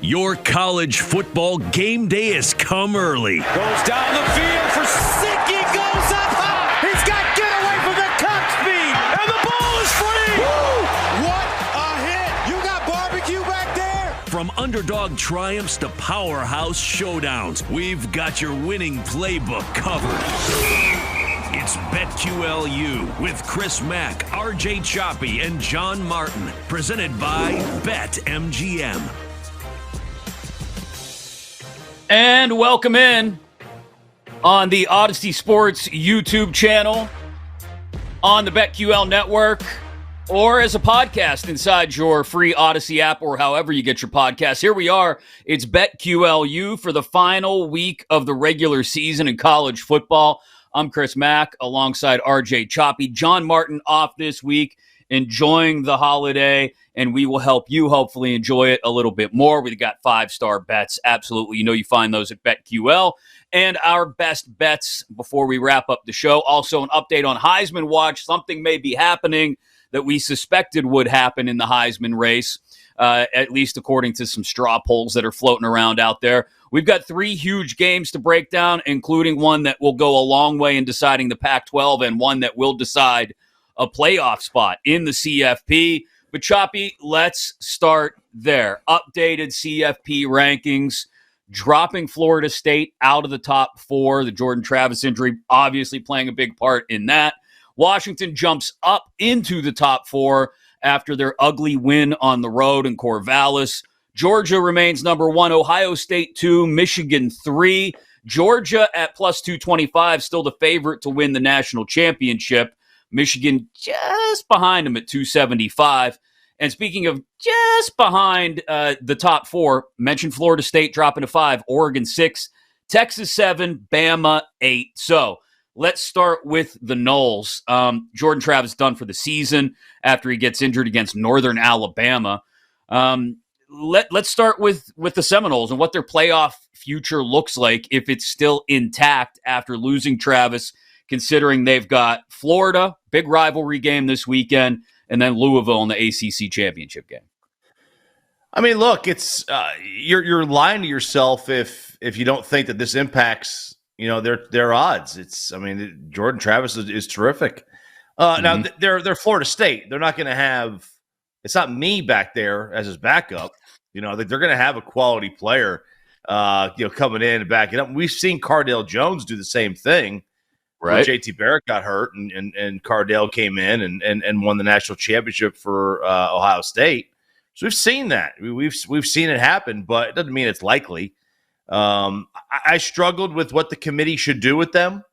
Your college football game day has come early. Goes down the field for Sicky, goes up high. He's got get away from the top speed, and the ball is free. Woo! What a hit. You got barbecue back there. From underdog triumphs to powerhouse showdowns, we've got your winning playbook covered. It's BetQLU with Chris Mack, RJ Choppy, and John Martin, presented by BetMGM. And welcome in on the Odyssey Sports YouTube channel, on the BetQL network, or as a podcast inside your free Odyssey app or however you get your podcasts. Here we are. It's BetQLU for the final week of the regular season in college football. I'm Chris Mack alongside RJ Choppy. John Martin off this week, enjoying the holiday, and we will help you hopefully enjoy it a little bit more. We've got 5-star bets. Absolutely. You know you find those at BetQL. And our best bets before we wrap up the show. Also an update on Heisman Watch. Something may be happening that we suspected would happen in the Heisman race, at least according to some straw polls that are floating around out there. We've got 3 huge games to break down, including one that will go a long way in deciding the Pac-12 and one that will decide a playoff spot in the CFP. But Choppy, let's start there. Updated CFP rankings, dropping Florida State out of the top 4. The Jordan Travis injury obviously playing a big part in that. Washington jumps up into the top 4 after their ugly win on the road in Corvallis. Georgia remains number 1, Ohio State 2, Michigan 3. Georgia at plus 225, still the favorite to win the national championship. Michigan just behind them at 275. And speaking of just behind the top 4, mentioned Florida State dropping to 5, Oregon 6, Texas 7, Bama 8. So let's start with the Noles. Jordan Travis done for the season after he gets injured against Northern Alabama. Let's start with the Seminoles and what their playoff future looks like if it's still intact after losing Travis, considering they've got Florida, big rivalry game this weekend, and then Louisville in the ACC championship game. I mean, look, it's you're lying to yourself if you don't think that this impacts their odds. Jordan Travis is terrific. Now they're Florida State. They're not going to have. It's not me back there as his backup. They're going to have a quality player, coming in and backing up. We've seen Cardale Jones do the same thing. Right. JT Barrett got hurt, and Cardale came in and won the national championship for Ohio State. So we've seen that. We've seen it happen, but it doesn't mean it's likely. I struggled with what the committee should do with them.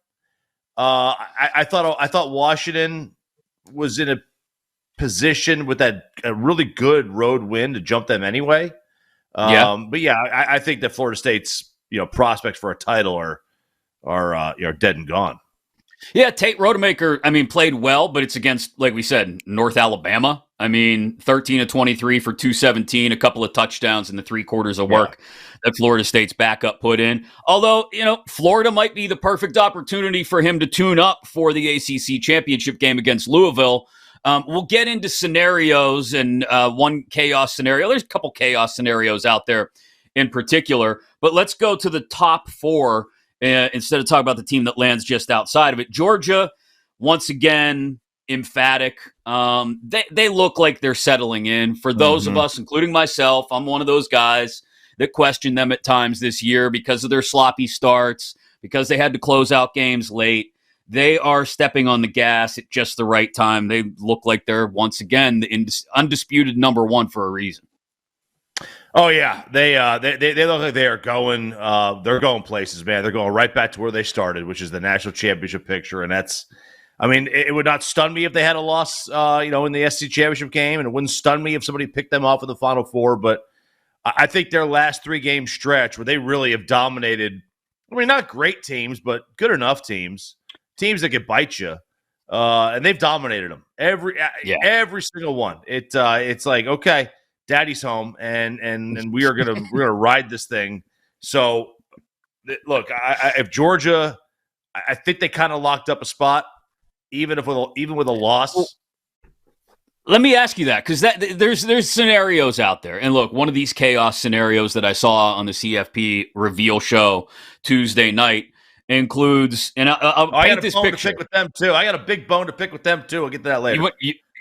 I thought Washington was in a position with a really good road win to jump them anyway. But yeah, I think that Florida State's prospects for a title are dead and gone. Yeah, Tate Rodemaker, played well, but it's against, like we said, North Alabama. 13 of 23 for 217, a couple of touchdowns in the 3 quarters of work that Florida State's backup put in. Although, Florida might be the perfect opportunity for him to tune up for the ACC championship game against Louisville. We'll get into scenarios and one chaos scenario. There's a couple chaos scenarios out there in particular, but let's go to the top 4 instead of talking about the team that lands just outside of it. Georgia, once again, emphatic. They look like they're settling in. For those of us, including myself, I'm one of those guys that question them at times this year because of their sloppy starts, because they had to close out games late. They are stepping on the gas at just the right time. They look like they're, once again, the undisputed number 1 for a reason. Oh yeah, they look like they are going. They're going places, man. They're going right back to where they started, which is the national championship picture. And that's, it would not stun me if they had a loss, in the SEC championship game, and it wouldn't stun me if somebody picked them off in the Final Four. But I think their last 3-game stretch, where they really have dominated. Not great teams, but good enough teams that can bite you, and they've dominated them every single one. It's like, okay, Daddy's home, and we're gonna ride this thing. So, look, if Georgia, I think they kind of locked up a spot, even with a loss. Let me ask you that, because there's scenarios out there. And look, one of these chaos scenarios that I saw on the CFP reveal show Tuesday night includes, and I'll I got paint a this bone picture. to pick with them too. I got a big bone to pick with them too. I'll get to that later.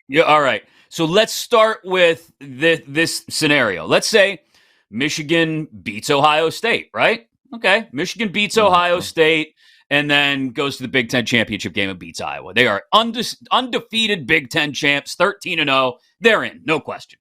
Yeah, all right. So let's start with this scenario. Let's say Michigan beats Ohio State, right? Okay, Michigan beats Ohio State and then goes to the Big Ten championship game and beats Iowa. They are undefeated Big Ten champs, 13-0. They're in, no question.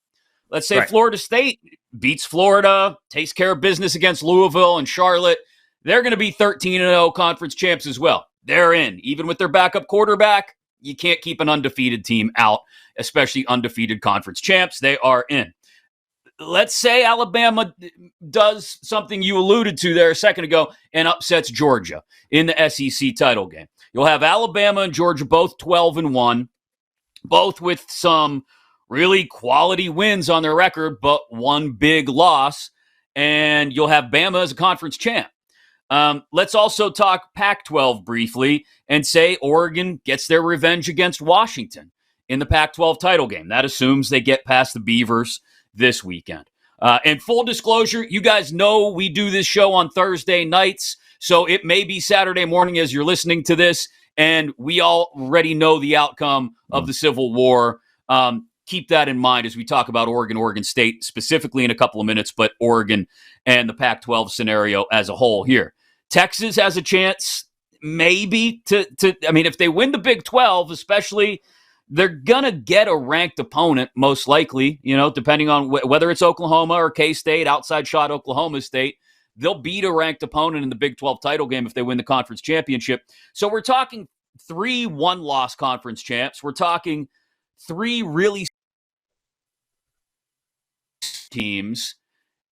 Let's say Florida State beats Florida, takes care of business against Louisville and Charlotte. They're going to be 13-0 conference champs as well. They're in. Even with their backup quarterback, you can't keep an undefeated team out, especially undefeated conference champs. They are in. Let's say Alabama does something you alluded to there a second ago and upsets Georgia in the SEC title game. You'll have Alabama and Georgia both 12-1, both with some really quality wins on their record, but one big loss, and you'll have Bama as a conference champ. Let's also talk Pac-12 briefly and say Oregon gets their revenge against Washington in the Pac-12 title game. That assumes they get past the Beavers this weekend. And full disclosure, you guys know we do this show on Thursday nights, so it may be Saturday morning as you're listening to this, and we already know the outcome of the Civil War. Keep that in mind as we talk about Oregon State specifically in a couple of minutes, but Oregon and the Pac-12 scenario as a whole here. Texas has a chance maybe if they win the Big 12, especially, they're going to get a ranked opponent, most likely, depending on whether it's Oklahoma or K-State, outside shot Oklahoma State. They'll beat a ranked opponent in the Big 12 title game if they win the conference championship. So we're talking 3 one-loss conference champs. We're talking 3 really teams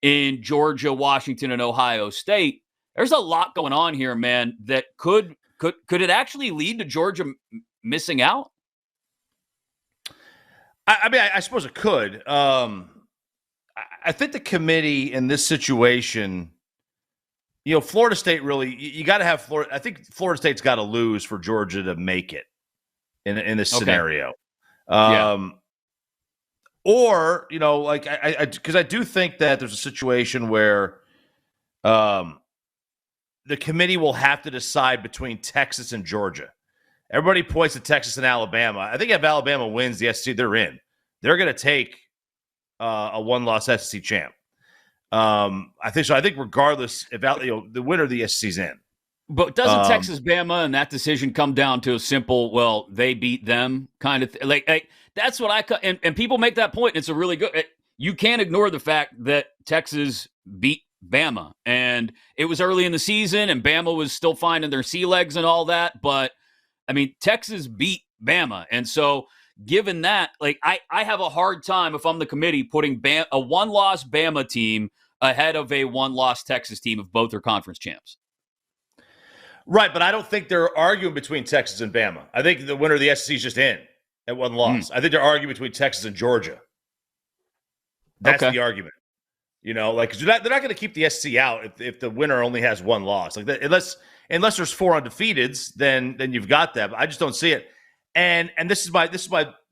in Georgia, Washington, and Ohio State. There's a lot going on here, man, that could it actually lead to Georgia missing out? I suppose it could. I think the committee in this situation, Florida State really, you got to have Florida. I think Florida State's got to lose for Georgia to make it in this scenario. Or, because I do think that there's a situation where the committee will have to decide between Texas and Georgia. Everybody points to Texas and Alabama. I think if Alabama wins the SEC, they're in. They're going to take a one-loss SEC champ. I think so. I think regardless, if the winner of the SEC's in. But doesn't Texas Bama and that decision come down to a simple, well, they beat them kind of thing? That's what and people make that point. And it's a really good. You can't ignore the fact that Texas beat Bama, and it was early in the season, and Bama was still finding their sea legs and all that, but. Texas beat Bama. And so given that, I have a hard time if I'm the committee putting a one-loss Bama team ahead of a one-loss Texas team if both are conference champs. Right, but I don't think they're arguing between Texas and Bama. I think the winner of the SEC is just in at one loss. I think they're arguing between Texas and Georgia. That's the argument. Because they're not going to keep the SEC out if the winner only has one loss. Unless there's 4 undefeateds, then you've got that. But I just don't see it. And this is my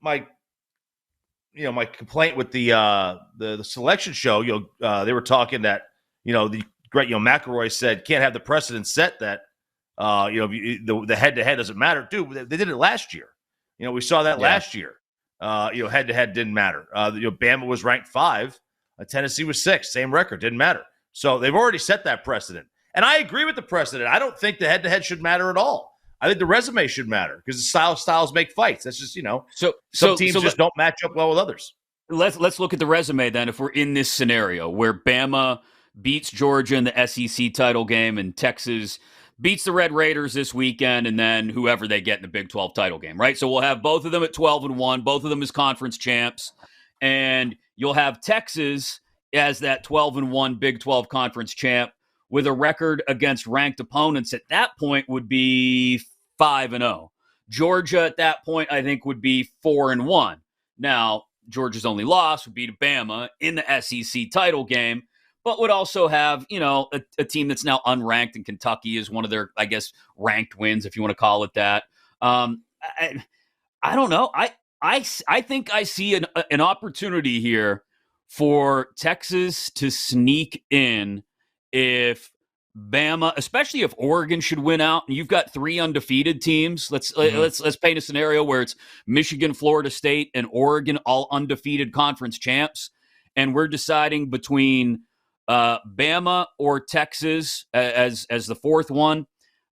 my complaint with the selection show. They were talking that the great McElroy said can't have the precedent set that the head to head doesn't matter. Dude, they did it last year. We saw that last year. Head to head didn't matter. Bama was ranked 5, Tennessee was 6, same record, didn't matter. So they've already set that precedent. And I agree with the precedent. I don't think the head-to-head should matter at all. I think the resume should matter because styles make fights. That's just, some teams just don't match up well with others. Let's look at the resume then if we're in this scenario where Bama beats Georgia in the SEC title game and Texas beats the Red Raiders this weekend and then whoever they get in the Big 12 title game, right? So we'll have both of them at 12-1, both of them as conference champs, and you'll have Texas as that 12-1 Big 12 conference champ with a record against ranked opponents at that point would be 5-0. Georgia at that point, I think, would be 4-1. Now, Georgia's only loss would be to Bama in the SEC title game, but would also have, a team that's now unranked, and Kentucky is one of their, I guess, ranked wins, if you want to call it that. I don't know. I think I see an opportunity here for Texas to sneak in if Bama, especially if Oregon should win out, and you've got 3 undefeated teams. Let's paint a scenario where it's Michigan, Florida State, and Oregon, all undefeated conference champs, and we're deciding between Bama or Texas as the fourth one.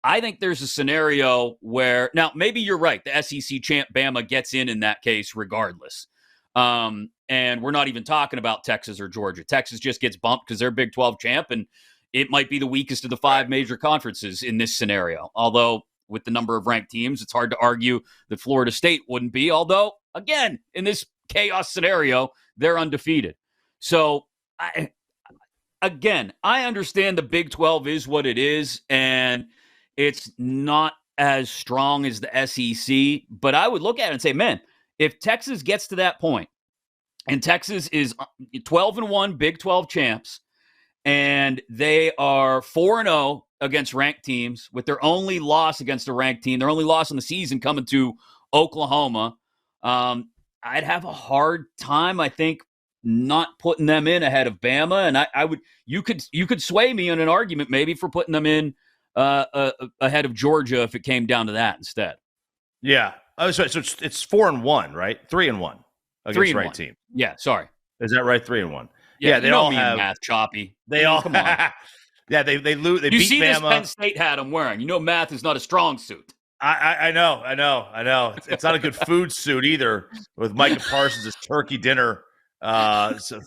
I think there's a scenario where, now maybe you're right, the SEC champ Bama gets in that case regardless. And we're not even talking about Texas or Georgia. Texas just gets bumped because they're Big 12 champ, and it might be the weakest of the 5 major conferences in this scenario. Although, with the number of ranked teams, it's hard to argue that Florida State wouldn't be. Although, again, in this chaos scenario, they're undefeated. So, I understand the Big 12 is what it is, and it's not as strong as the SEC. But I would look at it and say, man, if Texas gets to that point, and Texas is 12-1 Big 12 champs, and they are 4-0 against ranked teams, with their only loss against a ranked team, their only loss in the season coming to Oklahoma, I'd have a hard time, I think, not putting them in ahead of Bama. And I would, you could sway me on an argument maybe for putting them in ahead of Georgia if it came down to that instead. Yeah. Oh, so it's 4-1, right? 3-1 against ranked team. Yeah, sorry. Is that right? 3-1. Yeah, they all have math, Choppy. They all come on. Yeah, they lose. They you beat see Bama. This Penn State hat I'm wearing. You know, math is not a strong suit. I know. It's not a good food suit either. With Micah Parsons' turkey dinner,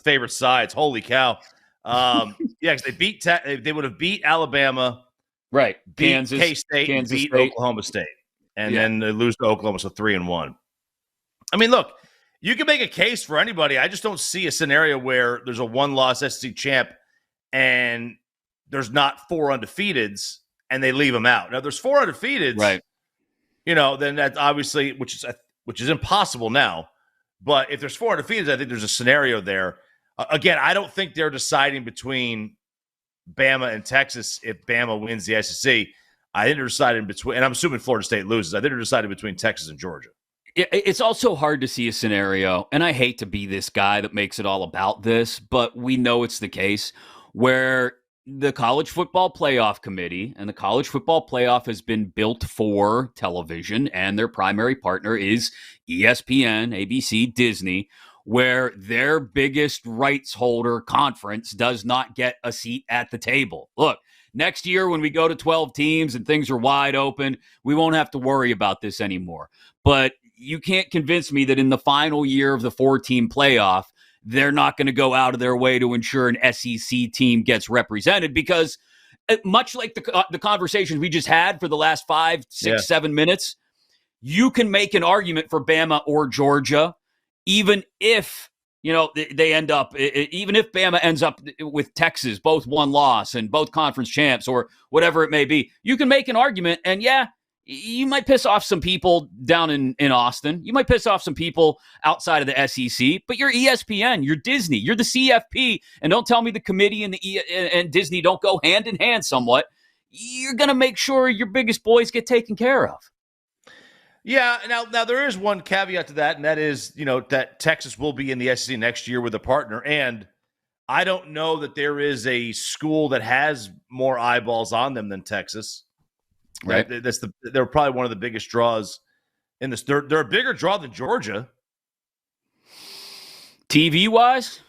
favorite sides. Holy cow! Yeah, because they beat. They would have beat Alabama, right? Beat Kansas, K-State, Kansas beat State. Oklahoma State, and then they lose to Oklahoma, so 3-1. I mean, look. You can make a case for anybody. I just don't see a scenario where there's a one-loss SEC champ and there's not 4 undefeateds and they leave them out. Now, if there's 4 undefeateds, right? Then that's obviously which is impossible now. But if there's 4 undefeateds, I think there's a scenario there. Again, I don't think they're deciding between Bama and Texas if Bama wins the SEC. I think they're deciding between, and I'm assuming Florida State loses. I think they're deciding between Texas and Georgia. It's also hard to see a scenario, and I hate to be this guy that makes it all about this, but we know it's the case, where the College Football Playoff Committee, and the College Football Playoff has been built for television, and their primary partner is ESPN, ABC, Disney, where their biggest rights holder conference does not get a seat at the table. Look, next year when we go to 12 teams and things are wide open, we won't have to worry about this anymore. But you can't convince me that in the final year of the 4-team playoff, they're not going to go out of their way to ensure an SEC team gets represented, because much like the conversations we just had for the last 5, 6, 7 minutes, you can make an argument for Bama or Georgia, even if they end up, even if Bama ends up with Texas, both one loss and both conference champs or whatever it may be. You can make an argument, and you might piss off some people down in Austin. You might piss off some people outside of the SEC, but you're ESPN, you're Disney, you're the CFP, and don't tell me the committee and Disney don't go hand in hand somewhat. You're going to make sure your biggest boys get taken care of. Yeah, now there is one caveat to that, and that is, that Texas will be in the SEC next year with a partner, and I don't know that there is a school that has more eyeballs on them than Texas. Right. They're probably one of the biggest draws in this. They're a bigger draw than Georgia. TV wise?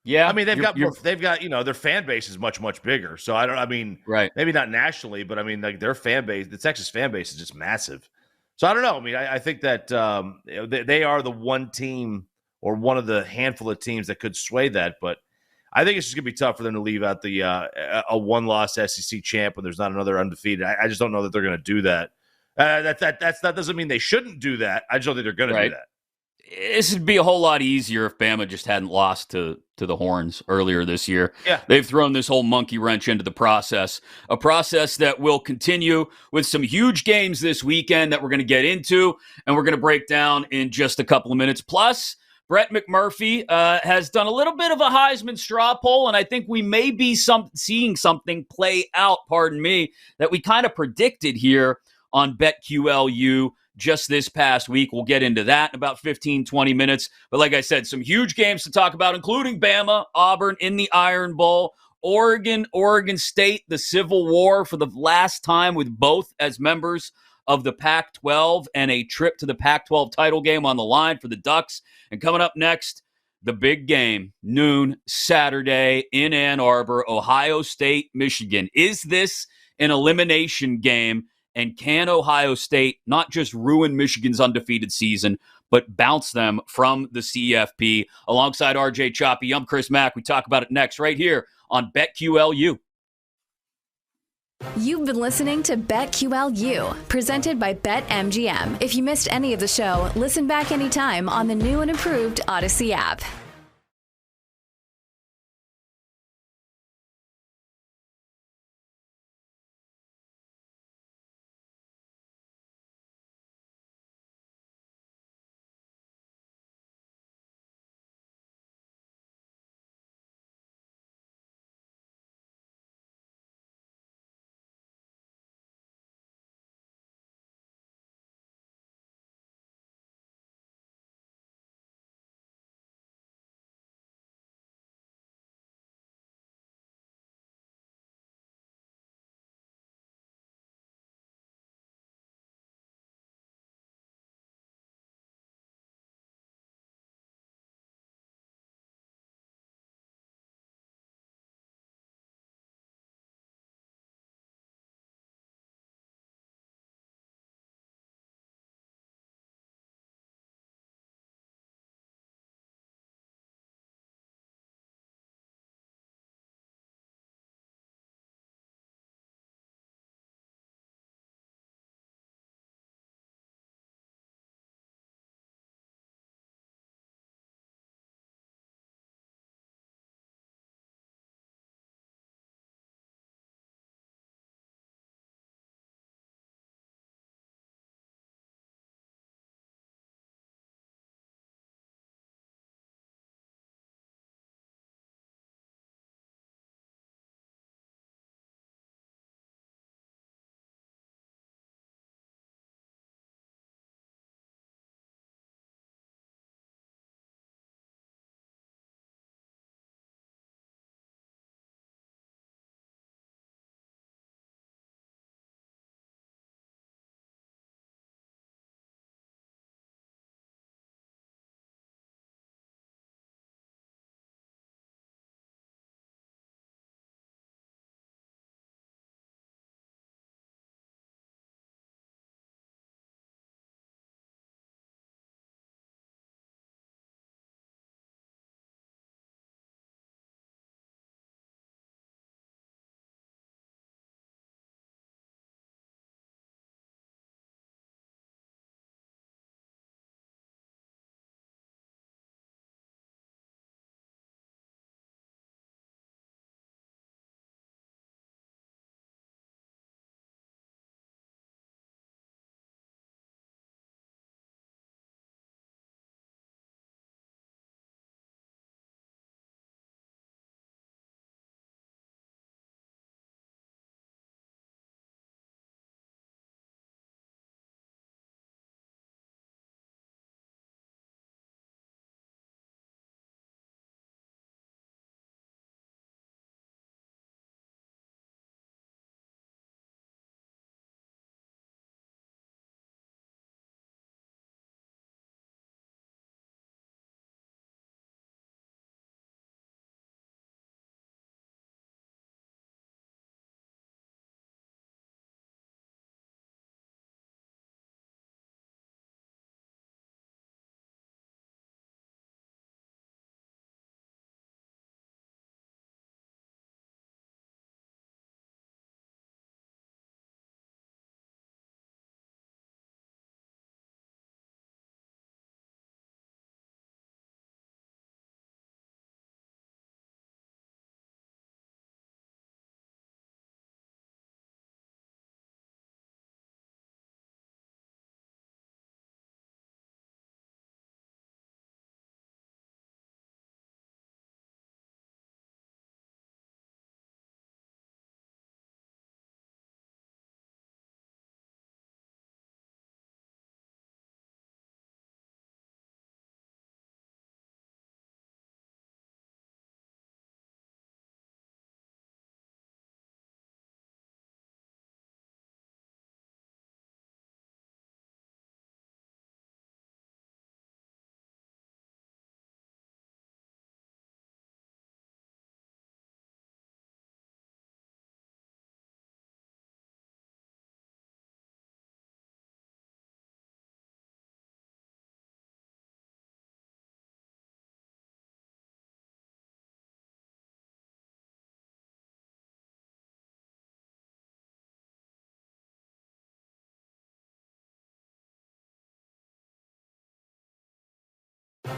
Yeah. I mean, they've got their fan base is much, much bigger. So right. Maybe not nationally, but like their fan base, the Texas fan base is just massive. So I don't know. I mean, I think that they are the one team or one of the handful of teams that could sway that, but I think it's just going to be tough for them to leave out the a one-loss SEC champ when there's not another undefeated. I just don't know that they're going to do that. That doesn't mean they shouldn't do that. I just don't think they're going to do that. This would be a whole lot easier if Bama just hadn't lost to the Horns earlier this year. Yeah. They've thrown this whole monkey wrench into the process, a process that will continue with some huge games this weekend that we're going to get into, and we're going to break down in just a couple of minutes. Plus, Brett McMurphy has done a little bit of a Heisman straw poll, and I think we may be seeing something play out, that we kind of predicted here on BetQLU just this past week. We'll get into that in about 15, 20 minutes. But like I said, some huge games to talk about, including Bama, Auburn in the Iron Bowl, Oregon, Oregon State, the Civil War for the last time with both as members of the Pac-12, and a trip to the Pac-12 title game on the line for the Ducks. And coming up next, the big game, noon, Saturday in Ann Arbor, Ohio State, Michigan. Is this an elimination game? And can Ohio State not just ruin Michigan's undefeated season, but bounce them from the CFP? Alongside RJ Choppy, I'm Chris Mack. We talk about it next right here on BetQLU. You've been listening to BetQLU, presented by BetMGM. If you missed any of the show, listen back anytime on the new and improved Odyssey app.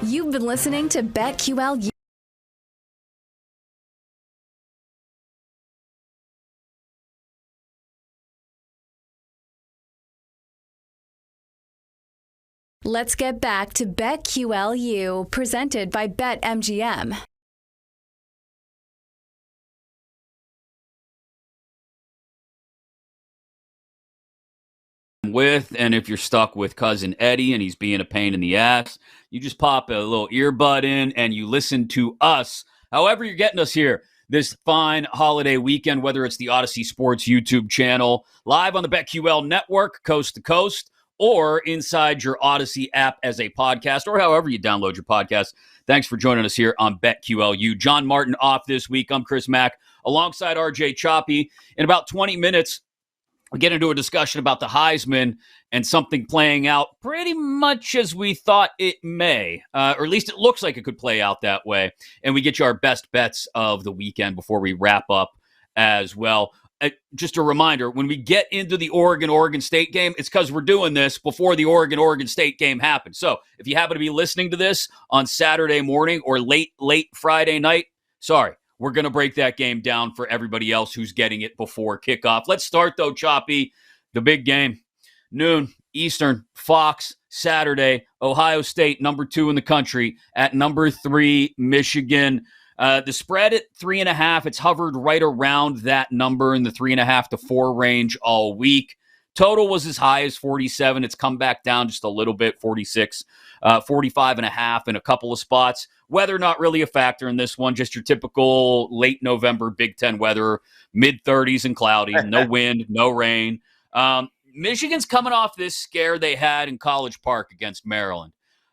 You've been listening to BetQL. Let's get back to BetQLU, presented by BetMGM. And if you're stuck with cousin Eddie and he's being a pain in the ass, you just pop a little earbud in and you listen to us. However you're getting us here this fine holiday weekend, whether it's the Odyssey Sports YouTube channel, live on the BetQL network, coast to coast, or inside your Odyssey app as a podcast, or however you download your podcast. Thanks for joining us here on BetQLU. John Martin off this week. I'm Chris Mack, alongside RJ Choppy. In about 20 minutes, we get into a discussion about the Heisman and something playing out pretty much as we thought it may, or at least it looks like it could play out that way. And we get you our best bets of the weekend before we wrap up as well. Just a reminder, when we get into the Oregon State game, it's because we're doing this before the Oregon State game happens. So if you happen to be listening to this on Saturday morning or late Friday night, sorry. We're going to break that game down for everybody else who's getting it before kickoff. Let's start, though, Choppy. The big game, noon, Eastern, Fox, Saturday, Ohio State, number 2 in the country, at number 3, Michigan. The spread at 3.5, it's hovered right around that number in the 3.5 to 4 range all week. Total was as high as 47. It's come back down just a little bit, 46, 45.5 in a couple of spots. Weather not really a factor in this one, just your typical late November Big Ten weather, mid-30s and cloudy, no wind, no rain. Michigan's coming off this scare they had in College Park against Maryland.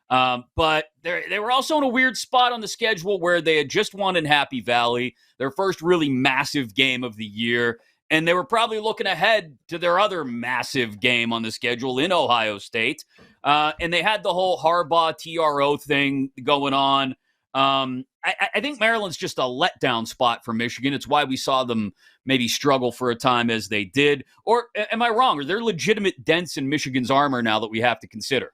But they were also in a weird spot on the schedule where they had just won in Happy Valley, their first really massive game of the year. And they were probably looking ahead to their other massive game on the schedule in Ohio State. And they had the whole Harbaugh TRO thing going on. I think Maryland's just a letdown spot for Michigan. It's why we saw them maybe struggle for a time as they did. Or am I wrong? Are there legitimate dents in Michigan's armor now that we have to consider?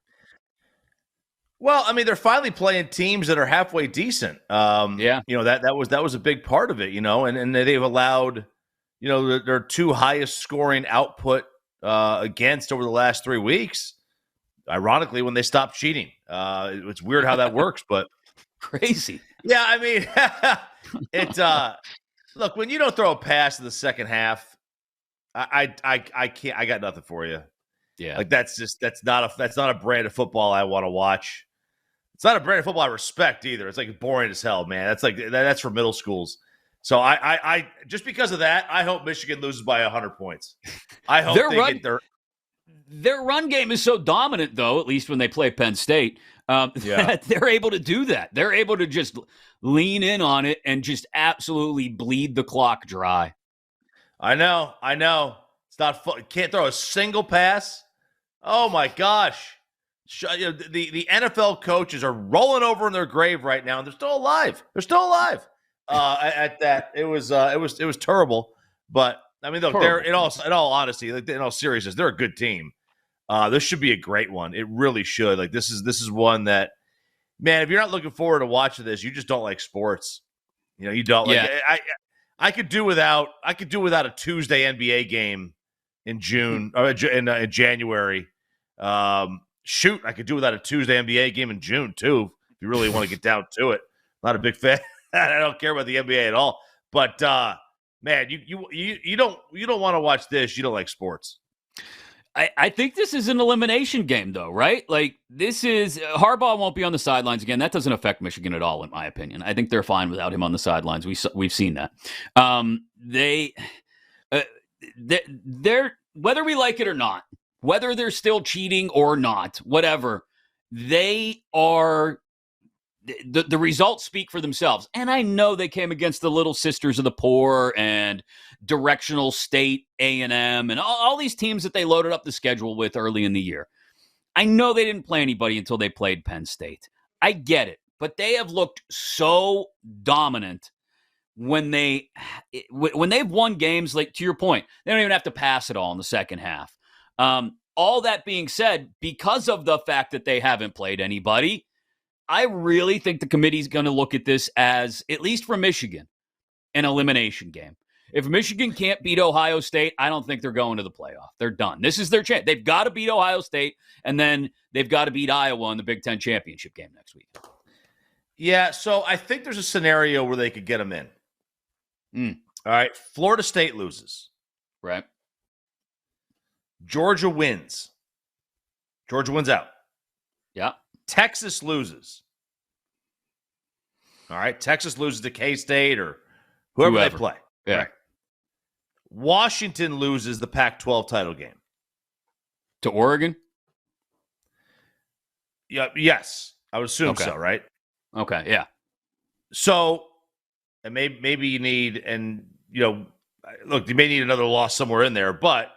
Well, I mean, they're finally playing teams that are halfway decent. Yeah. That was a big part of it, and they've allowed, their 2 highest scoring output against over the last 3 weeks. Ironically, when they stopped cheating. It's weird how that works, but crazy. Yeah, I mean, look, when you don't throw a pass in the second half, I can't. I got nothing for you. Yeah, like that's not a brand of football I want to watch. It's not a brand of football I respect either. It's like boring as hell, man. That's for middle schools. So I just because of that, I hope Michigan loses by 100 points. I hope their run game is so dominant, though, at least when they play Penn State, that they're able to do that. They're able to just lean in on it and just absolutely bleed the clock dry. I know. It's not fun. Can't throw a single pass. Oh, my gosh. The NFL coaches are rolling over in their grave right now, and they're still alive. At that, it was terrible. But I mean, look, they're in all honesty, like in all seriousness, they're a good team. This should be a great one. It really should. Like this is one that, man, if you're not looking forward to watching this, you just don't like sports. You don't. Like, yeah. I could do without a Tuesday NBA game in June or in January. Shoot, I could do without a Tuesday NBA game in June too. If you really want to get down to it, not a big fan. I don't care about the NBA at all. But man, you don't want to watch this. You don't like sports. I think this is an elimination game, though, right? Like this is Harbaugh won't be on the sidelines again. That doesn't affect Michigan at all, in my opinion. I think they're fine without him on the sidelines. We've seen that. They're whether we like it or not, whether they're still cheating or not, whatever, they are. The results speak for themselves. And I know they came against the Little Sisters of the Poor and Directional State, A&M, and all these teams that they loaded up the schedule with early in the year. I know they didn't play anybody until they played Penn State. I get it. But they have looked so dominant when they've won games, like to your point, they don't even have to pass it all in the second half. All that being said, because of the fact that they haven't played anybody, I really think the committee's going to look at this as, at least for Michigan, an elimination game. If Michigan can't beat Ohio State, I don't think they're going to the playoff. They're done. This is their chance. They've got to beat Ohio State, and then they've got to beat Iowa in the Big Ten championship game next week. Yeah, so I think there's a scenario where they could get them in. All right, Florida State loses. Right. Georgia wins. Georgia wins out. Yeah. Texas loses. All right, Texas loses to K-State or whoever they play. Yeah. Right. Washington loses the Pac-12 title game. To Oregon? Yeah, yes. I would assume so, right? Okay, yeah. So, and maybe you need, and look, you may need another loss somewhere in there, but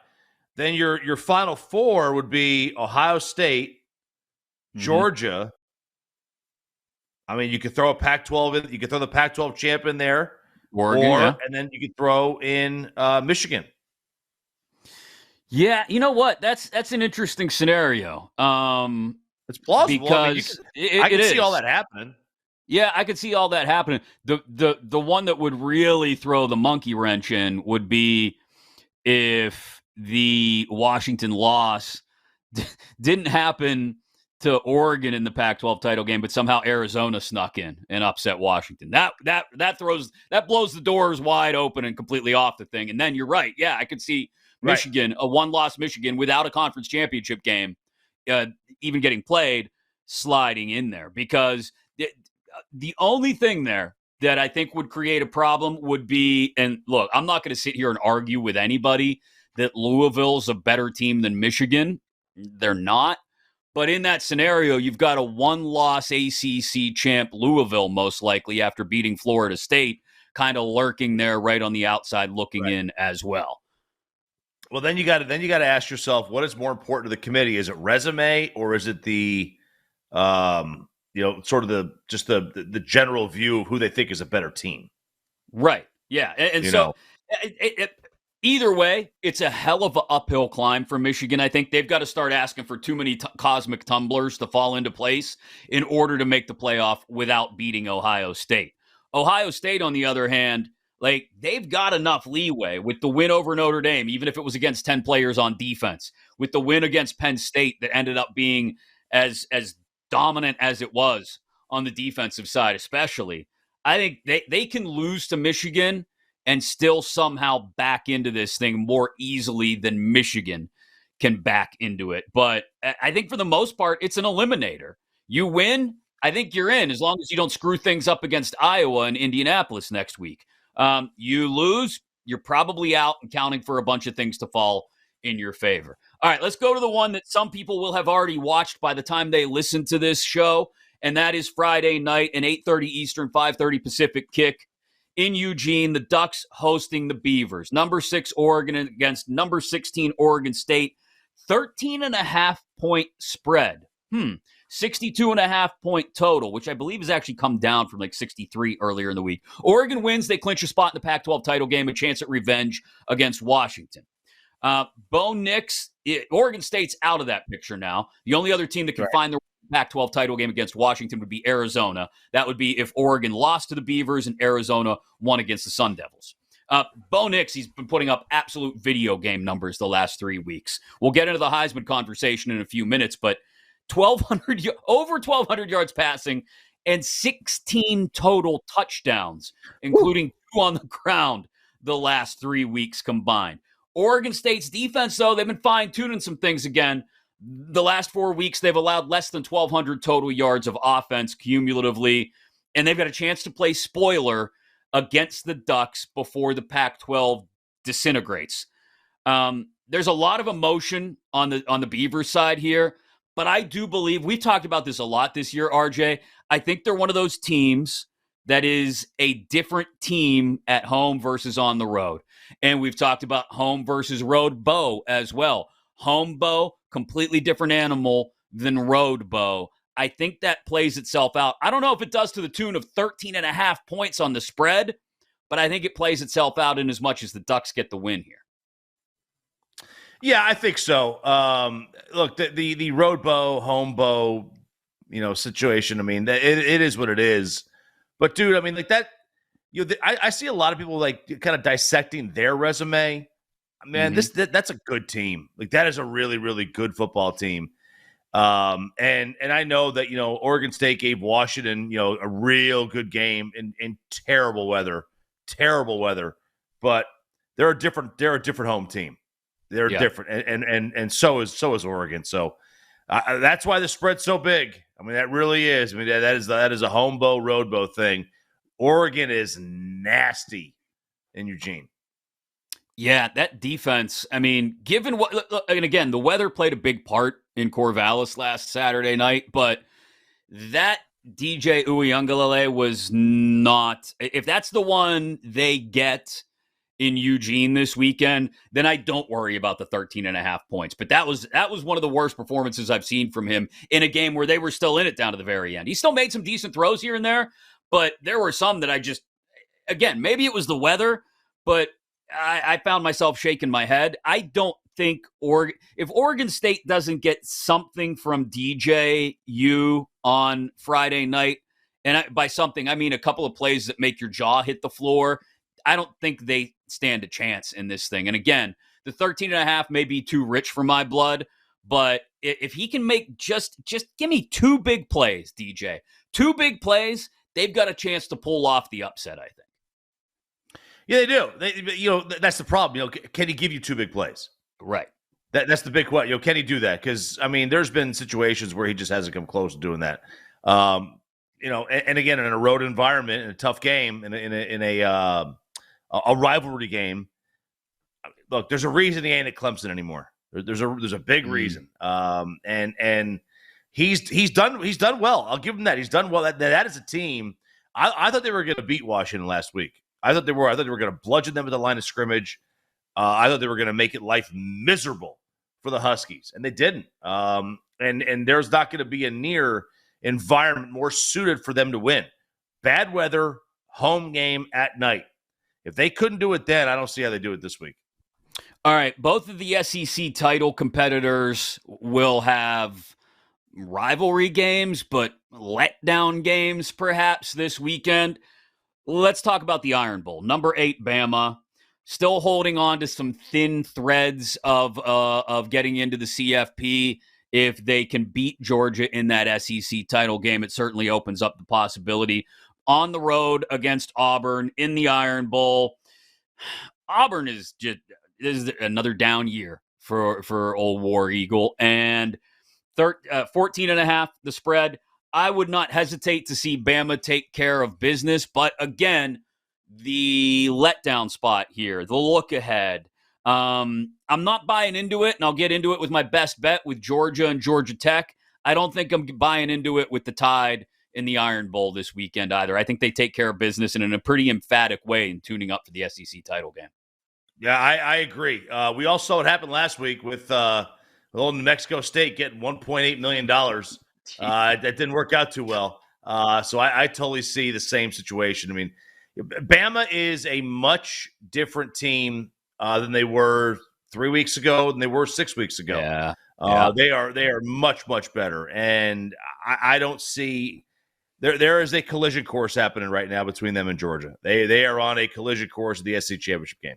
then your final four would be Ohio State, Georgia. I mean, you could throw a Pac-12 in. You could throw the Pac-12 champ in there, Oregon, and then you could throw in Michigan. Yeah, you know what? That's an interesting scenario. It's plausible because I can see all that happening. Yeah, I could see all that happening. The one that would really throw the monkey wrench in would be if the Washington loss didn't happen to Oregon in the Pac-12 title game, but somehow Arizona snuck in and upset Washington. That blows the doors wide open and completely off the thing. And then you're right. Yeah, I could see Michigan, a one-loss Michigan without a conference championship game, even getting played, sliding in there. Because the only thing there that I think would create a problem would be, and look, I'm not going to sit here and argue with anybody that Louisville's a better team than Michigan. They're not. But in that scenario, you've got a one-loss ACC champ Louisville, most likely, after beating Florida State, kind of lurking there right on the outside looking in as well. Well, then you got to ask yourself, what is more important to the committee? Is it resume or is it the sort of the general view of who they think is a better team? Right. Yeah. And so either way, it's a hell of an uphill climb for Michigan. I think they've got to start asking for too many cosmic tumblers to fall into place in order to make the playoff without beating Ohio State. Ohio State, on the other hand, like, they've got enough leeway with the win over Notre Dame, even if it was against 10 players on defense, with the win against Penn State that ended up being as dominant as it was on the defensive side, especially. I think they can lose to Michigan and still somehow back into this thing more easily than Michigan can back into it. But I think for the most part, it's an eliminator. You win, I think you're in, as long as you don't screw things up against Iowa and Indianapolis next week. You lose, you're probably out and counting for a bunch of things to fall in your favor. All right, let's go to the one that some people will have already watched by the time they listen to this show, and that is Friday night, an 8:30 Eastern, 5:30 Pacific kick in Eugene. The Ducks hosting the Beavers. Number 6 Oregon against number 16 Oregon State. 13.5-point spread. 62.5-point total, which I believe has actually come down from like 63 earlier in the week. Oregon wins. They clinch a spot in the Pac-12 title game, a chance at revenge against Washington. Bo Nix, Oregon State's out of that picture now. The only other team that can find the Pac-12 title game against Washington would be Arizona. That would be if Oregon lost to the Beavers and Arizona won against the Sun Devils. Bo Nix, he's been putting up absolute video game numbers the last 3 weeks. We'll get into the Heisman conversation in a few minutes, but over 1,200 yards passing and 16 total touchdowns, including 2 on the ground the last 3 weeks combined. Oregon State's defense, though, they've been fine-tuning some things again. The last 4 weeks, they've allowed less than 1,200 total yards of offense cumulatively, and they've got a chance to play spoiler against the Ducks before the Pac-12 disintegrates. There's a lot of emotion on the Beavers side here, but I do believe, we've talked about this a lot this year, RJ. I think they're one of those teams that is a different team at home versus on the road. And we've talked about home versus road Bo as well. Home Bo, completely different animal than road Bo. I think that plays itself out. I don't know if it does to the tune of 13.5 points on the spread, but I think it plays itself out in as much as the Ducks get the win here. Yeah, I think so. Look, the road Bo, home Bo situation. I mean, it is what it is. But dude, I mean, like that. I see a lot of people like kind of dissecting their resume. Man, that's a good team. Like that is a really, really good football team. And I know that Oregon State gave Washington a real good game in terrible weather, but they're a different home team. They're different, and so is Oregon. So that's why the spread's so big. I mean, that really is. I mean, that is a home-bow, road-bow thing. Oregon is nasty in Eugene. Yeah, that defense. I mean, given and again, the weather played a big part in Corvallis last Saturday night, but that DJ Uiagalelei was not. If that's the one they get in Eugene this weekend, then I don't worry about the 13.5 points. But that was one of the worst performances I've seen from him in a game where they were still in it down to the very end. He still made some decent throws here and there, but there were some that again, maybe it was the weather, but I found myself shaking my head. I don't think if Oregon State doesn't get something from DJU on Friday night, and by something, I mean a couple of plays that make your jaw hit the floor, I don't think they stand a chance in this thing. And again, the 13.5 may be too rich for my blood, but if he can make just give me 2 big plays, DJ, 2 big plays, they've got a chance to pull off the upset, I think. Yeah, they do. That's the problem. Can he give you 2 big plays? Right. That's the big question. Can he do that? Because I mean, there's been situations where he just hasn't come close to doing that. And again, in a road environment, in a tough game, in a rivalry game. Look, there's a reason he ain't at Clemson anymore. There's a big reason. And he's done well. I'll give him that. He's done well. That is a team. I thought they were going to beat Washington last week. I thought they were going to bludgeon them at the line of scrimmage. I thought they were going to make it life miserable for the Huskies, and they didn't. And there's not going to be a near environment more suited for them to win. Bad weather, home game at night. If they couldn't do it then, I don't see how they do it this week. All right, both of the SEC title competitors will have rivalry games, but letdown games perhaps this weekend. Let's talk about the Iron Bowl. Number 8, Bama, still holding on to some thin threads of getting into the CFP. If they can beat Georgia in that SEC title game, it certainly opens up the possibility. On the road against Auburn in the Iron Bowl. Auburn is another down year for old War Eagle. And 14.5, the spread. I would not hesitate to see Bama take care of business. But again, the letdown spot here, the look ahead. I'm not buying into it, and I'll get into it with my best bet with Georgia and Georgia Tech. I don't think I'm buying into it with the Tide in the Iron Bowl this weekend either. I think they take care of business and in a pretty emphatic way in tuning up for the SEC title game. Yeah, I agree. We all saw what happened last week with old New Mexico State getting $1.8 million. That didn't work out too well. So I totally see the same situation. I mean, Bama is a much different team than they were 3 weeks ago, than they were 6 weeks ago. Yeah. They are much, much better. And I don't see there is a collision course happening right now between them and Georgia. They are on a collision course of the SEC championship game.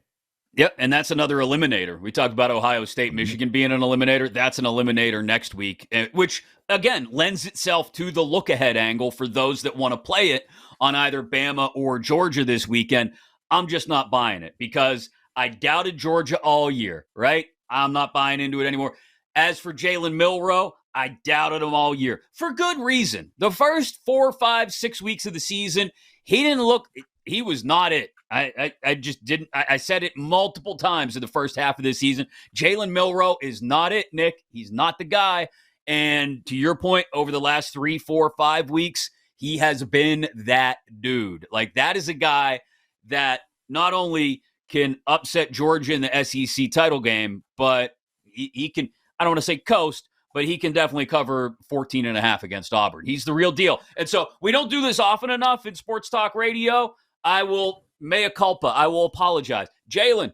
Yep, and that's another eliminator. We talked about Ohio State, Michigan being an eliminator. That's an eliminator next week, which, again, lends itself to the look-ahead angle for those that want to play it on either Bama or Georgia this weekend. I'm just not buying it because I doubted Georgia all year, right? I'm not buying into it anymore. As for Jalen Milroe, I doubted him all year for good reason. The first 4, 5, 6 weeks of the season, he was not it. I just didn't. I said it multiple times in the first half of this season. Jalen Milroe is not it, Nick. He's not the guy. And to your point, over the last 3, 4, 5 weeks, he has been that dude. Like, that is a guy that not only can upset Georgia in the SEC title game, but he can, I don't want to say coast, but he can definitely cover 14.5 against Auburn. He's the real deal. And so we don't do this often enough in Sports Talk Radio. I will mea culpa. I will apologize. Jalen,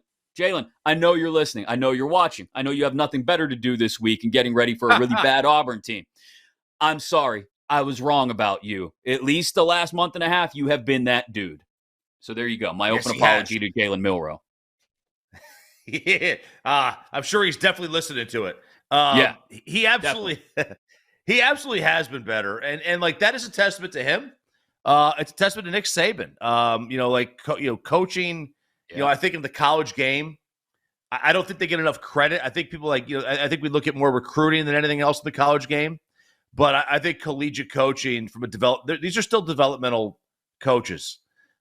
I know you're listening. I know you're watching. I know you have nothing better to do this week and getting ready for a really bad Auburn team. I'm sorry. I was wrong about you. At least the last month and a half, you have been that dude. So there you go. My Yes, open he has. apology to Jalen Milroe. Yeah, I'm sure he's definitely listening to it. Yeah, He absolutely, he absolutely has been better, and like that is a testament to him. It's a testament to Nick Saban. Coaching. Yeah. I think in the college game, I don't think they get enough credit. I think people I think we look at more recruiting than anything else in the college game. But I think collegiate coaching from these are still developmental coaches.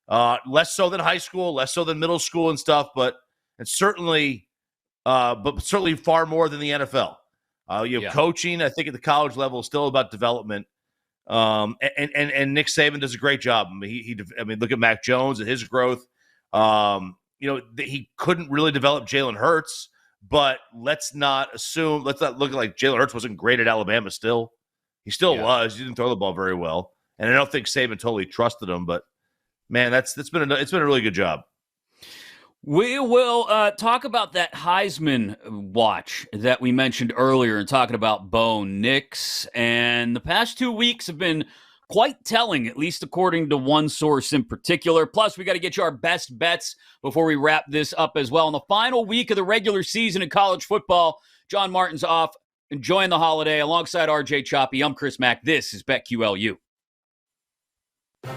Less so than high school, less so than middle school and stuff, but certainly far more than the NFL. Coaching, I think at the college level is still about development. And Nick Saban does a great job. I mean, look at Mac Jones and his growth. He couldn't really develop Jalen Hurts, but let's not look like Jalen Hurts wasn't great at Alabama still. He still was. He didn't throw the ball very well. And I don't think Saban totally trusted him, but man, it's been a really good job. We will talk about that Heisman watch that we mentioned earlier and talking about Bo Nix. And the past 2 weeks have been quite telling, at least according to one source in particular. Plus, we got to get you our best bets before we wrap this up as well. In the final week of the regular season in college football, John Martin's off, enjoying the holiday alongside RJ Choppy. I'm Chris Mack. This is BetQLU.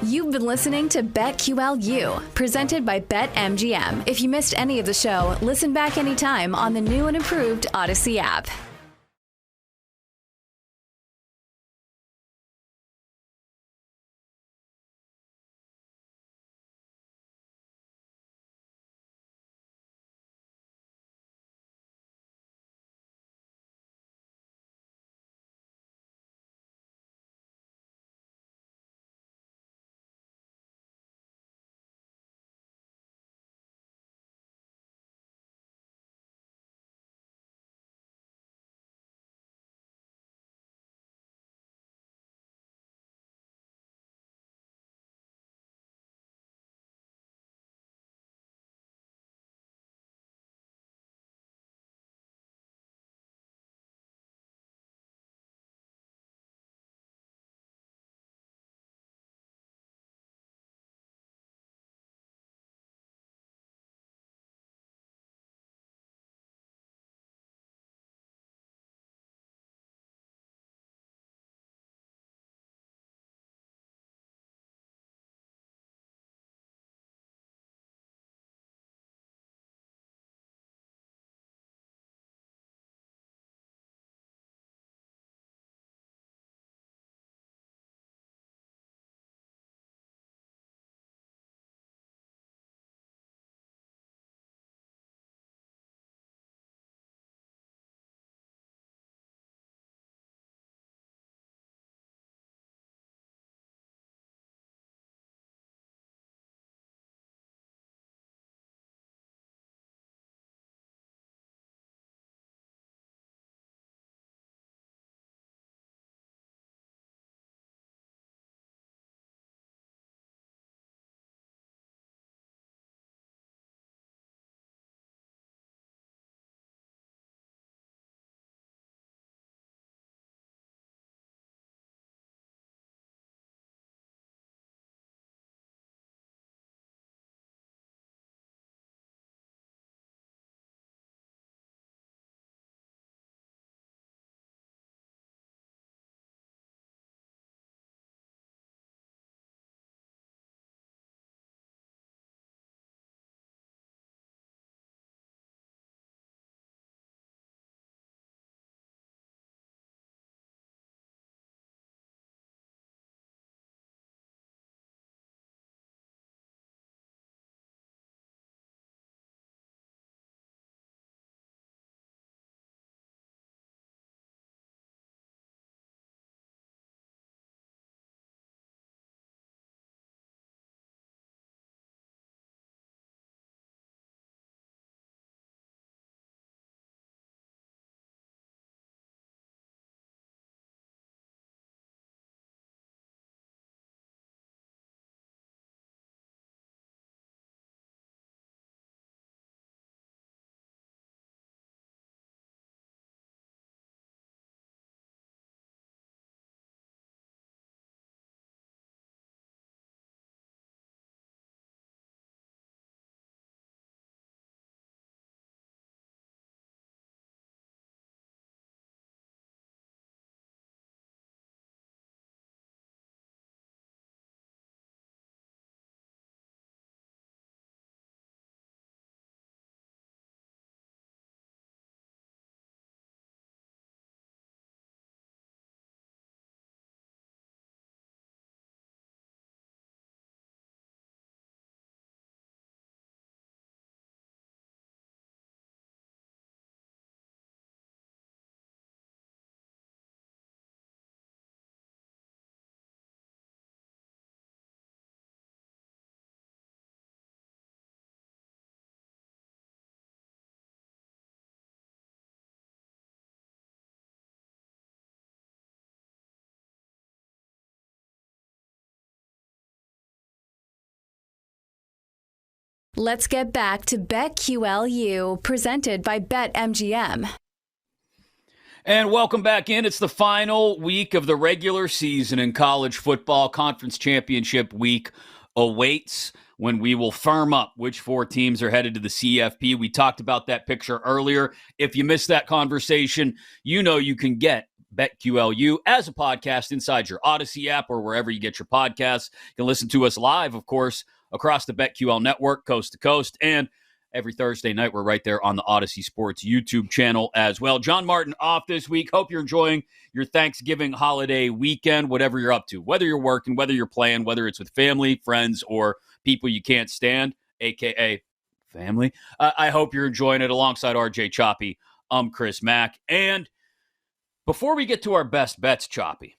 You've been listening to BetQLU, presented by BetMGM. If you missed any of the show, listen back anytime on the new and improved Odyssey app. Let's get back to BetQLU, presented by BetMGM. And welcome back in. It's the final week of the regular season in college football. Conference championship week awaits when we will firm up which 4 teams are headed to the CFP. We talked about that picture earlier. If you missed that conversation, you know you can get BetQLU as a podcast inside your Odyssey app or wherever you get your podcasts. You can listen to us live, of course, across the BetQL network, coast to coast, and every Thursday night, we're right there on the Odyssey Sports YouTube channel as well. John Martin off this week. Hope you're enjoying your Thanksgiving holiday weekend, whatever you're up to, whether you're working, whether you're playing, whether it's with family, friends, or people you can't stand, a.k.a. family. I hope you're enjoying it alongside RJ Choppy. I'm Chris Mack. And before we get to our best bets, Choppy,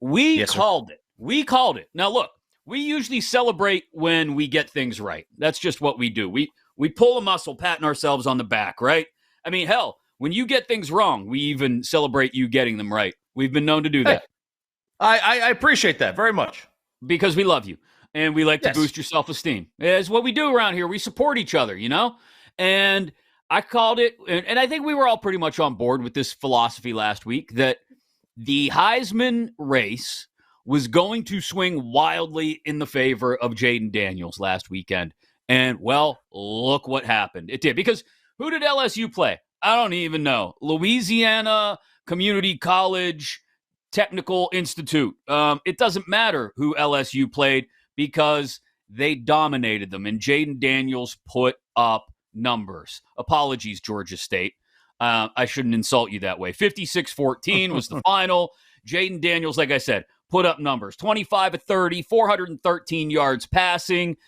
we called it. We called it. Now, look, we usually celebrate when we get things right. That's just what we do. We pull a muscle, patting ourselves on the back, right? I mean, hell, when you get things wrong, we even celebrate you getting them right. We've been known to do that. I appreciate that very much. Because we love you, and we like to boost your self-esteem. It's what we do around here. We support each other, you know? And I called it, and I think we were all pretty much on board with this philosophy last week, that the Heisman race was going to swing wildly in the favor of Jaden Daniels last weekend. And, well, look what happened. It did. Because who did LSU play? I don't even know. Louisiana Community College Technical Institute. It doesn't matter who LSU played because they dominated them. And Jaden Daniels put up numbers. Apologies, Georgia State. I shouldn't insult you that way. 56-14 was the final. Jaden Daniels, like I said, put up numbers. 25 of 30, 413 yards passing.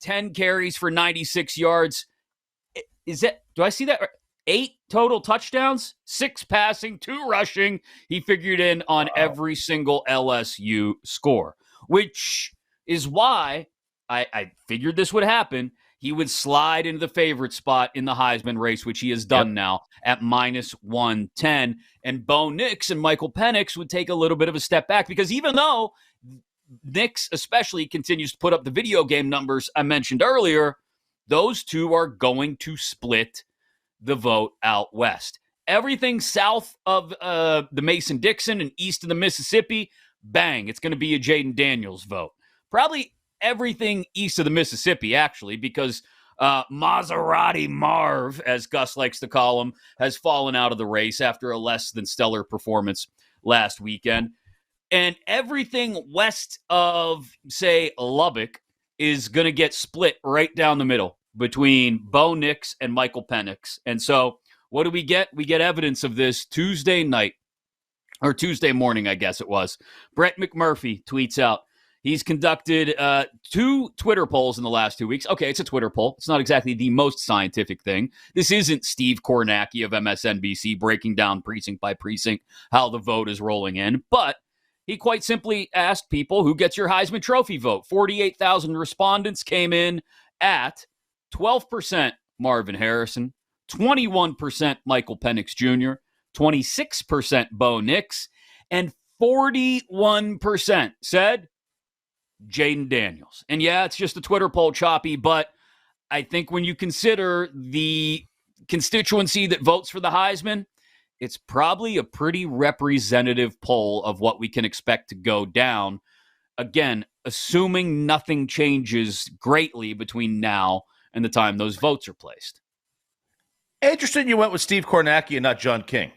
10 carries for 96 yards. Do I see that? 8 total touchdowns, 6 passing, 2 rushing. He figured in on every single LSU score, which is why I figured this would happen. He would slide into the favorite spot in the Heisman race, which he has done now at -110. And Bo Nix and Michael Penix would take a little bit of a step back because even though Nix especially continues to put up the video game numbers I mentioned earlier, those two are going to split the vote out west. Everything south of the Mason-Dixon and east of the Mississippi, bang, it's going to be a Jaden Daniels vote. Probably everything east of the Mississippi, actually, because Maserati Marv, as Gus likes to call him, has fallen out of the race after a less than stellar performance last weekend. And everything west of, say, Lubbock is going to get split right down the middle between Bo Nix and Michael Penix. And so what do we get? We get evidence of this Tuesday night, or Tuesday morning, I guess it was. Brett McMurphy tweets out, he's conducted 2 Twitter polls in the last 2 weeks. Okay, it's a Twitter poll. It's not exactly the most scientific thing. This isn't Steve Kornacki of MSNBC breaking down precinct by precinct how the vote is rolling in, but he quite simply asked people, who gets your Heisman Trophy vote? 48,000 respondents came in at 12% Marvin Harrison, 21% Michael Penix Jr., 26% Bo Nix, and 41% said Jaden Daniels. And yeah, it's just a Twitter poll, Choppy, but I think when you consider the constituency that votes for the Heisman, it's probably a pretty representative poll of what we can expect to go down. Again, assuming nothing changes greatly between now and the time those votes are placed. Interesting you went with Steve Kornacki and not John King.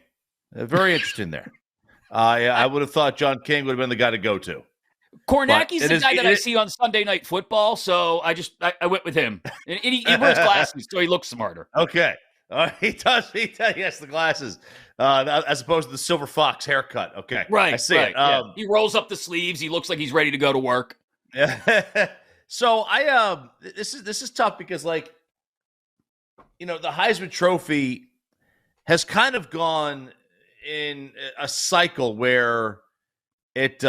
Very interesting there. I would have thought John King would have been the guy to go to. Kornacki's the guy that I see on Sunday Night Football, so I went with him. And he wears glasses, so he looks smarter. Okay. He does. Yes, the glasses, as opposed to the Silver Fox haircut. Okay, right. I see right, it. Yeah. He rolls up the sleeves. He looks like he's ready to go to work. So this is tough because, like, you know, the Heisman Trophy has kind of gone in a cycle where it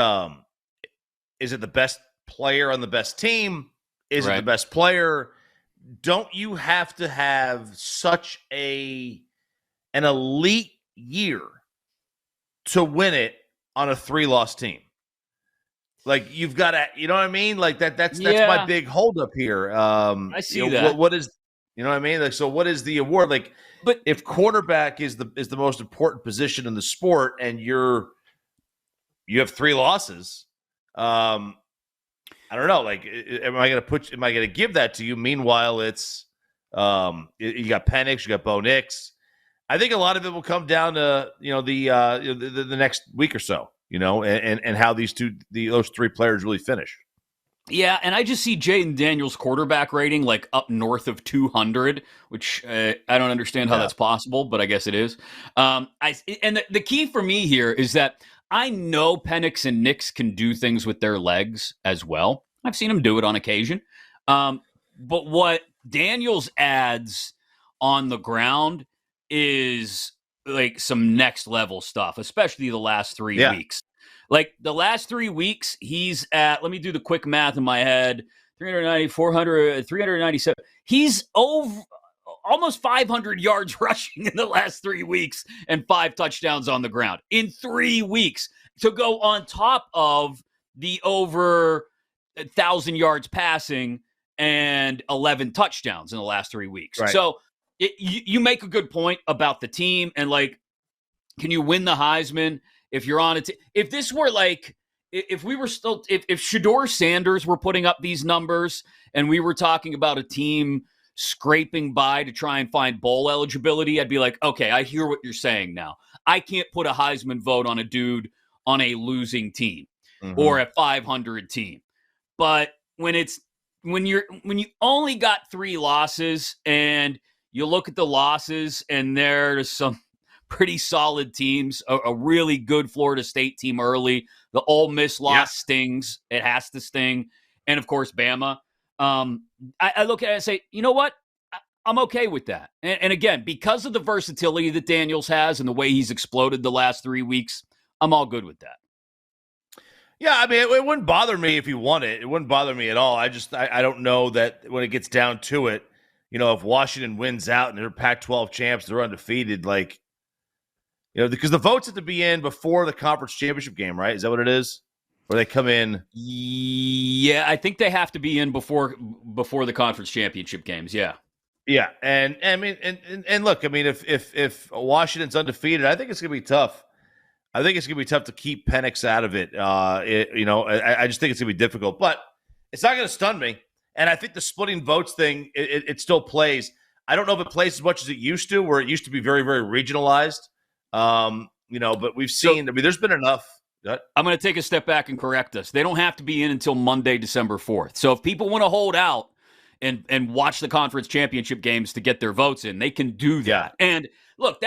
is it the best player on the best team? Is it the best player? Don't you have to have such an elite year to win it on a 3-loss team? Like you've got to, you know what I mean? Like that's Yeah. my big holdup here. I see that. What is, you know what I mean? Like, so what is the award? Like, But if quarterback is the most important position in the sport, and you have 3 losses, I don't know. Like, am I going to give that to you? Meanwhile, it's you got Penix, you got Bo Nix. I think a lot of it will come down to the next week or so, and how those 3 players really finish. yeah, and I just see Jaden Daniels' quarterback rating like up north of 200, which I don't understand how that's possible, but I guess it is. The key for me here is that I know Penix and Nix can do things with their legs as well. I've seen them do it on occasion. But what Daniels adds on the ground is like some next level stuff, especially the last 3 weeks. Like the last 3 weeks, he's at, let me do the quick math in my head, 390, 400, 397. He's over almost 500 yards rushing in the last 3 weeks and 5 touchdowns on the ground in 3 weeks to go on top of the over 1,000 yards passing and 11 touchdowns in the last 3 weeks. Right. So you make a good point about the team and like, can you win the Heisman if you're on it? If this were like, if we were still, if Shedeur Sanders were putting up these numbers and we were talking about a team scraping by to try and find bowl eligibility, I'd be like, okay, I hear what you're saying now. I can't put a Heisman vote on a dude on a losing team or a 500 team. But when you only got 3 losses and you look at the losses and there's some pretty solid teams, a really good Florida State team early. The Ole Miss loss stings. It has to sting. And, of course, Bama. I look at it and say, you know what? I'm okay with that. And again, because of the versatility that Daniels has and the way he's exploded the last 3 weeks, I'm all good with that. Yeah, I mean, it wouldn't bother me if he won it. It wouldn't bother me at all. I don't know that when it gets down to it, if Washington wins out and they're Pac-12 champs, they're undefeated, like, because the votes have to be in before the conference championship game, right? Is that what it is? Or they come in? Yeah, I think they have to be in before the conference championship games. Yeah. Yeah, and I mean, and look, I mean, if Washington's undefeated, I think it's going to be tough. I think it's going to be tough to keep Penix out of it. I just think it's going to be difficult, but it's not going to stun me. And I think the splitting votes thing, it still plays. I don't know if it plays as much as it used to, where it used to be very, very regionalized. But we've seen, there's been enough. I'm going to take a step back and correct us. They don't have to be in until Monday, December 4th. So if people want to hold out and watch the conference championship games to get their votes in, they can do that. Yeah. And look,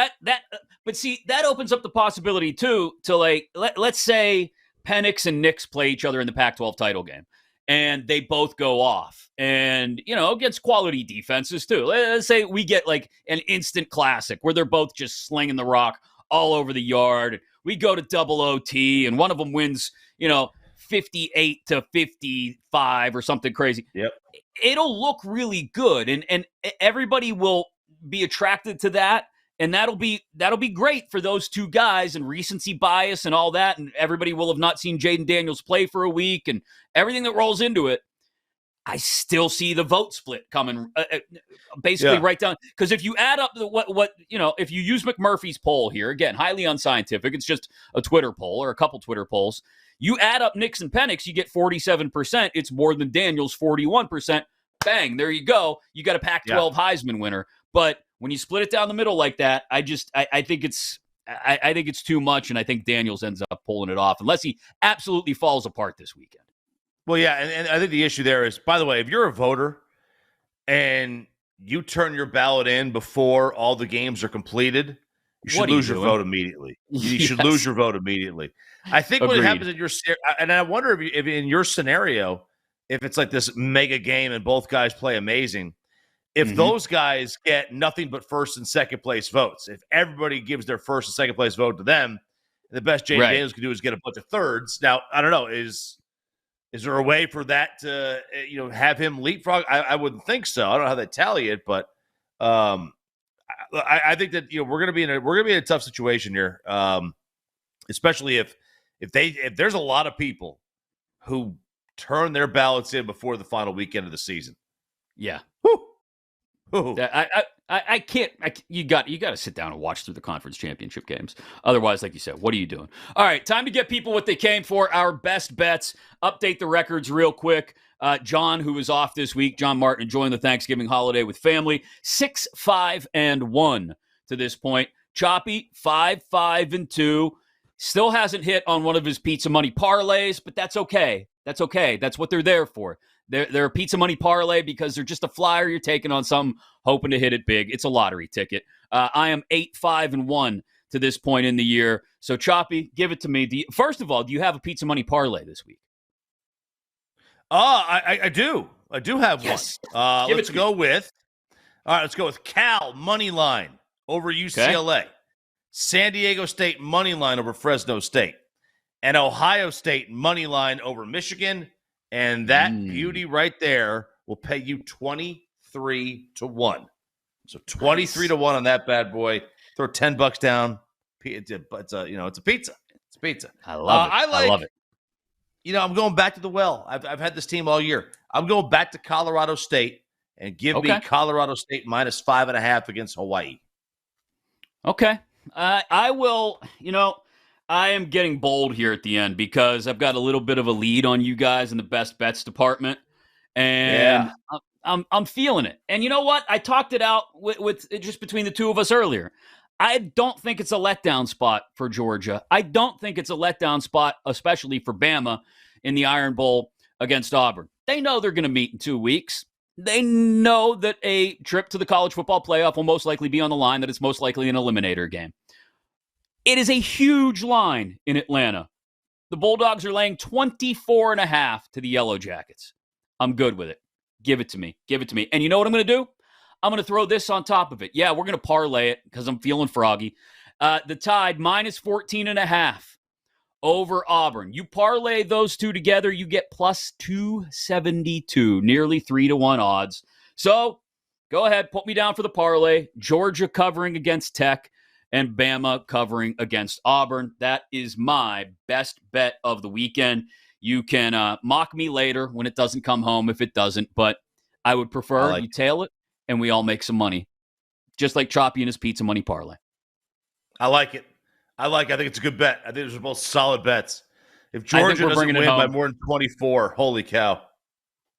but see, that opens up the possibility too, to like, let's say Penix and Nix play each other in the Pac-12 title game and they both go off and, against quality defenses too. Let's say we get like an instant classic where they're both just slinging the rock all over the yard. We go to double OT and one of them wins, 58-55 or something crazy. Yep. It'll look really good and everybody will be attracted to that. And that'll be great for those two guys and recency bias and all that. And everybody will have not seen Jaden Daniels play for a week and everything that rolls into it. I still see the vote split coming basically right down. Because if you add up if you use McMurphy's poll here, again, highly unscientific, it's just a Twitter poll or a couple Twitter polls. You add up Nix and Penix, you get 47%. It's more than Daniels, 41%. Bang, there you go. You got a Pac-12 Heisman winner. But when you split it down the middle like that, I think it's too much, and I think Daniels ends up pulling it off unless he absolutely falls apart this weekend. Well, yeah, and I think the issue there is, by the way, if you're a voter and you turn your ballot in before all the games are completed, you should lose your vote immediately. You should lose your vote immediately. I think what happens in your – and I wonder if in your scenario, if it's like this mega game and both guys play amazing, if those guys get nothing but first and second place votes, if everybody gives their first and second place vote to them, the best Jaden Daniels can do is get a bunch of thirds. Now, I don't know, is there a way for that to have him leapfrog? I wouldn't think so. I don't know how they tally it, but I think that we're gonna be in a tough situation here, especially if there's a lot of people who turn their ballots in before the final weekend of the season. Yeah. Woo. Woo. I can't. You got to sit down and watch through the conference championship games. Otherwise, like you said, what are you doing? All right, time to get people what they came for. Our best bets. Update the records real quick. John, who was off this week, John Martin, enjoying the Thanksgiving holiday with family. 6-5-1 to this point. Choppy 5-5-2. Still hasn't hit on one of his pizza money parlays, but that's okay. That's okay. That's what they're there for. They're a pizza money parlay because they're just a flyer you're taking on something, hoping to hit it big. It's a lottery ticket. I am 8-5-1 to this point in the year. So, Choppy, give it to me. First of all, do you have a pizza money parlay this week? I do. I do have one. Let's go with Cal money line over UCLA, San Diego State money line over Fresno State, and Ohio State money line over Michigan. And that beauty right there will pay you 23-1. So 23-1 on that bad boy. Throw $10 down. It's a pizza. It's a pizza. I love it. I love it. I'm going back to the well. I've had this team all year. I'm going back to Colorado State and give me Colorado State minus 5.5 against Hawaii. Okay. I will, I am getting bold here at the end because I've got a little bit of a lead on you guys in the best bets department. And I'm feeling it. And you know what? I talked it out with just between the two of us earlier. I don't think it's a letdown spot for Georgia. I don't think it's a letdown spot, especially for Bama in the Iron Bowl against Auburn. They know they're going to meet in 2 weeks. They know that a trip to the college football playoff will most likely be on the line, that it's most likely an eliminator game. It is a huge line in Atlanta. The Bulldogs are laying 24.5 to the Yellow Jackets. I'm good with it. Give it to me. Give it to me. And you know what I'm going to do? I'm going to throw this on top of it. Yeah, we're going to parlay it because I'm feeling froggy. The Tide minus 14.5 over Auburn. You parlay those two together, you get plus 272, nearly 3-1 odds. So go ahead, put me down for the parlay. Georgia covering against Tech and Bama covering against Auburn. That is my best bet of the weekend. You can mock me later when it doesn't come home if it doesn't, but I would prefer you tail it and we all make some money, just like Choppy and his pizza money parlay. I like it. I think it's a good bet. I think those are both solid bets. If Georgia doesn't win by more than 24, holy cow.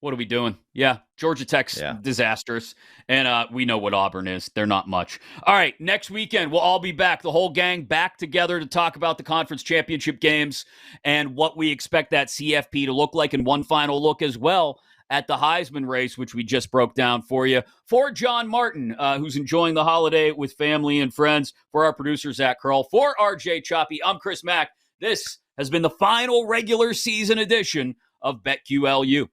What are we doing? Yeah, Georgia Tech's disastrous, and we know what Auburn is. They're not much. All right, next weekend, we'll all be back, the whole gang back together to talk about the conference championship games and what we expect that CFP to look like, and one final look as well at the Heisman race, which we just broke down for you. For John Martin, who's enjoying the holiday with family and friends, for our producer, Zach Curl, for RJ Choppy, I'm Chris Mack. This has been the final regular season edition of BetQLU.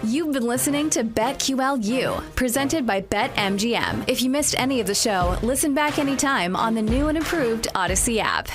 You've been listening to BetQLU, presented by BetMGM. If you missed any of the show, listen back anytime on the new and improved Odyssey app.